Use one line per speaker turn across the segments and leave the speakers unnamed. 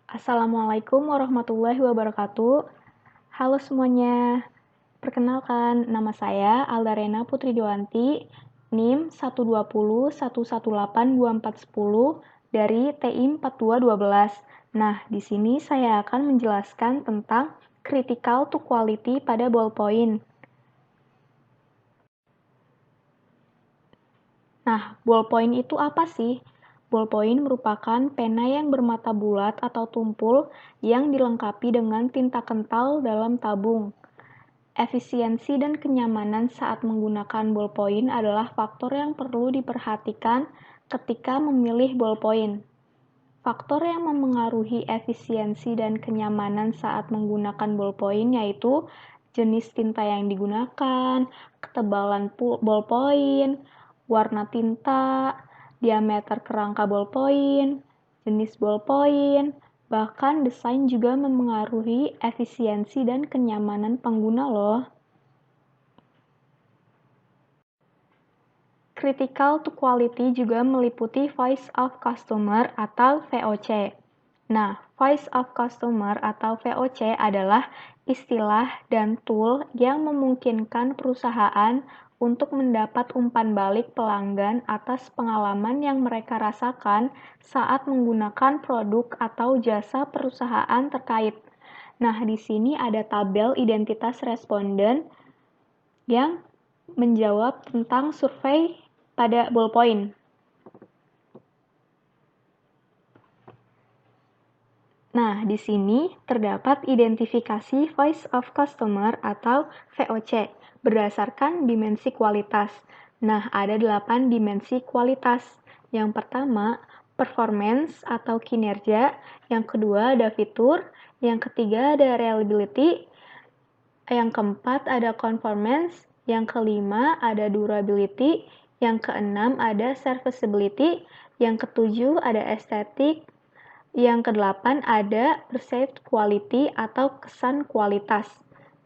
Assalamualaikum warahmatullahi wabarakatuh. Halo semuanya, perkenalkan nama saya Aldarena Putri Dewanti, NIM 120118240 dari TIM 4212. Nah, di sini saya akan menjelaskan tentang critical to quality pada ballpoint. Nah, ballpoint itu apa sih? Ballpoint merupakan pena yang bermata bulat atau tumpul yang dilengkapi dengan tinta kental dalam tabung. Efisiensi dan kenyamanan saat menggunakan ballpoint adalah faktor yang perlu diperhatikan ketika memilih ballpoint. Faktor yang memengaruhi efisiensi dan kenyamanan saat menggunakan ballpoint yaitu jenis tinta yang digunakan, ketebalan ballpoint, warna tinta, diameter kerangka ballpoint, jenis ballpoint, bahkan desain juga memengaruhi efisiensi dan kenyamanan pengguna loh. Critical to quality juga meliputi Voice of Customer atau VOC. Nah, Voice of Customer atau VOC adalah istilah dan tool yang memungkinkan perusahaan untuk mendapat umpan balik pelanggan atas pengalaman yang mereka rasakan saat menggunakan produk atau jasa perusahaan terkait. Nah, di sini ada tabel identitas responden yang menjawab tentang survei pada ballpoint. Nah, di sini terdapat identifikasi Voice of Customer atau VOC berdasarkan dimensi kualitas. Nah, ada 8 dimensi kualitas. Yang pertama, performance atau kinerja. Yang kedua, ada fitur. Yang ketiga, ada reliability. Yang keempat, ada conformance. Yang kelima, ada durability. Yang keenam, ada serviceability. Yang ketujuh, ada aesthetic. Yang kedelapan ada perceived quality atau kesan kualitas.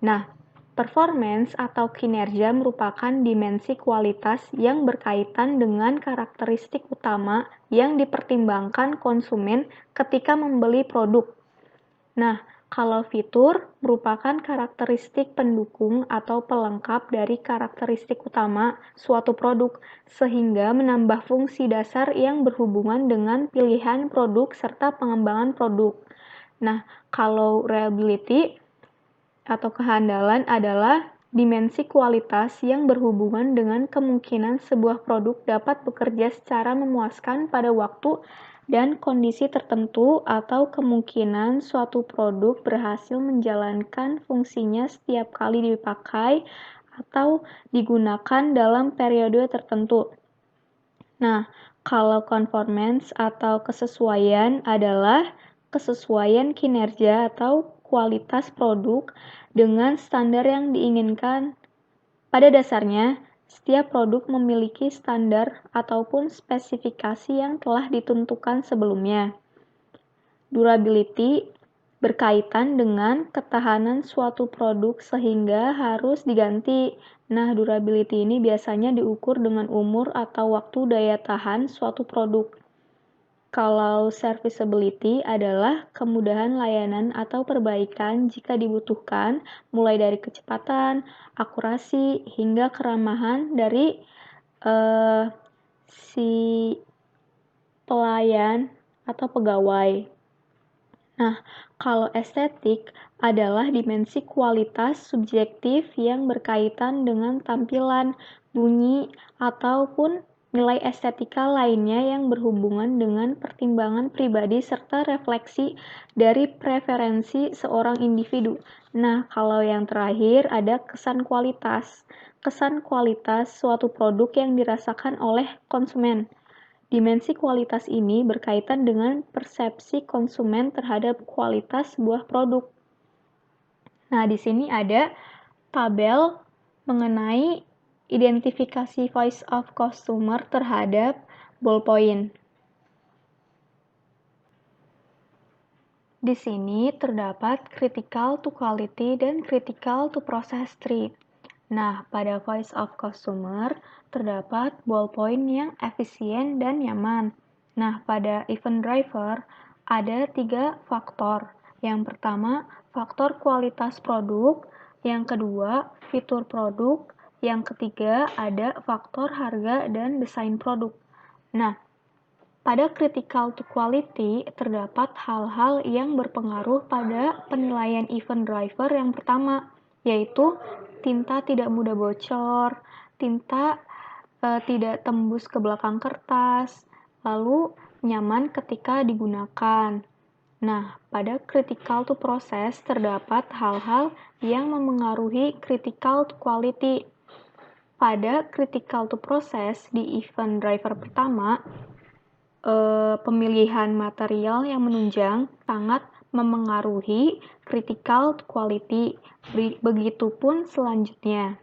Nah, performance atau kinerja merupakan dimensi kualitas yang berkaitan dengan karakteristik utama yang dipertimbangkan konsumen ketika membeli produk. Nah, kalau fitur merupakan karakteristik pendukung atau pelengkap dari karakteristik utama suatu produk, sehingga menambah fungsi dasar yang berhubungan dengan pilihan produk serta pengembangan produk. Nah, kalau reliability atau kehandalan adalah dimensi kualitas yang berhubungan dengan kemungkinan sebuah produk dapat bekerja secara memuaskan pada waktu dan kondisi tertentu atau kemungkinan suatu produk berhasil menjalankan fungsinya setiap kali dipakai atau digunakan dalam periode tertentu. Nah, kalau conformance atau kesesuaian adalah kesesuaian kinerja atau kualitas produk dengan standar yang diinginkan. Pada dasarnya, setiap produk memiliki standar ataupun spesifikasi yang telah ditentukan sebelumnya. Durability berkaitan dengan ketahanan suatu produk sehingga harus diganti. Nah, durability ini biasanya diukur dengan umur atau waktu daya tahan suatu produk. Kalau serviceability adalah kemudahan layanan atau perbaikan jika dibutuhkan, mulai dari kecepatan, akurasi, hingga keramahan dari si pelayan atau pegawai. Nah, kalau estetik adalah dimensi kualitas subjektif yang berkaitan dengan tampilan, bunyi, ataupun nilai estetika lainnya yang berhubungan dengan pertimbangan pribadi serta refleksi dari preferensi seorang individu. Nah, kalau yang terakhir ada kesan kualitas. Kesan kualitas suatu produk yang dirasakan oleh konsumen. Dimensi kualitas ini berkaitan dengan persepsi konsumen terhadap kualitas sebuah produk. Nah, di sini ada tabel mengenai identifikasi voice of customer terhadap ballpoint. Di sini terdapat critical to quality dan critical to process tree. Nah, pada voice of customer terdapat ballpoint yang efisien dan nyaman. Nah, pada event driver ada 3 faktor. Yang pertama, faktor kualitas produk. Yang kedua, fitur produk. Yang ketiga, ada faktor harga dan desain produk. Nah, pada critical to quality terdapat hal-hal yang berpengaruh pada penilaian event driver yang pertama, yaitu tinta tidak mudah bocor, tinta tidak tembus ke belakang kertas, lalu nyaman ketika digunakan. Nah, pada critical to process terdapat hal-hal yang memengaruhi critical to quality. Pada critical to process di event driver pertama, pemilihan material yang menunjang sangat memengaruhi critical to quality. Begitupun selanjutnya.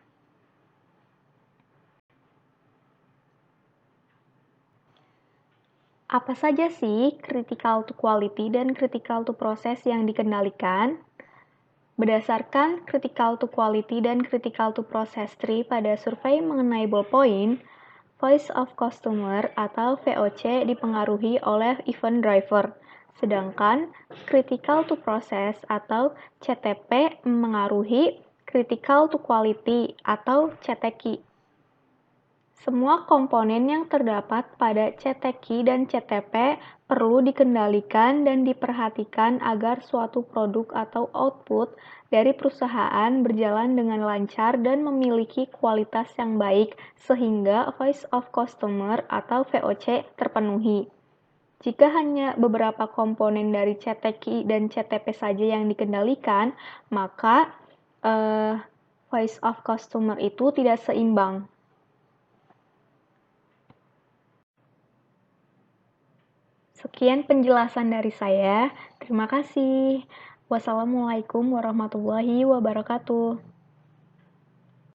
Apa saja sih critical to quality dan critical to process yang dikendalikan? Berdasarkan critical to quality dan critical to process tree pada survei mengenai ballpoint, Voice of Customer atau VOC dipengaruhi oleh event driver, sedangkan critical to process atau CTP memengaruhi critical to quality atau CTQ. Semua komponen yang terdapat pada CTQ dan CTP perlu dikendalikan dan diperhatikan agar suatu produk atau output dari perusahaan berjalan dengan lancar dan memiliki kualitas yang baik sehingga Voice of Customer atau VOC terpenuhi. Jika hanya beberapa komponen dari CTQ dan CTP saja yang dikendalikan, maka Voice of Customer itu tidak seimbang. Sekian penjelasan dari saya. Terima kasih. Wassalamualaikum warahmatullahi wabarakatuh.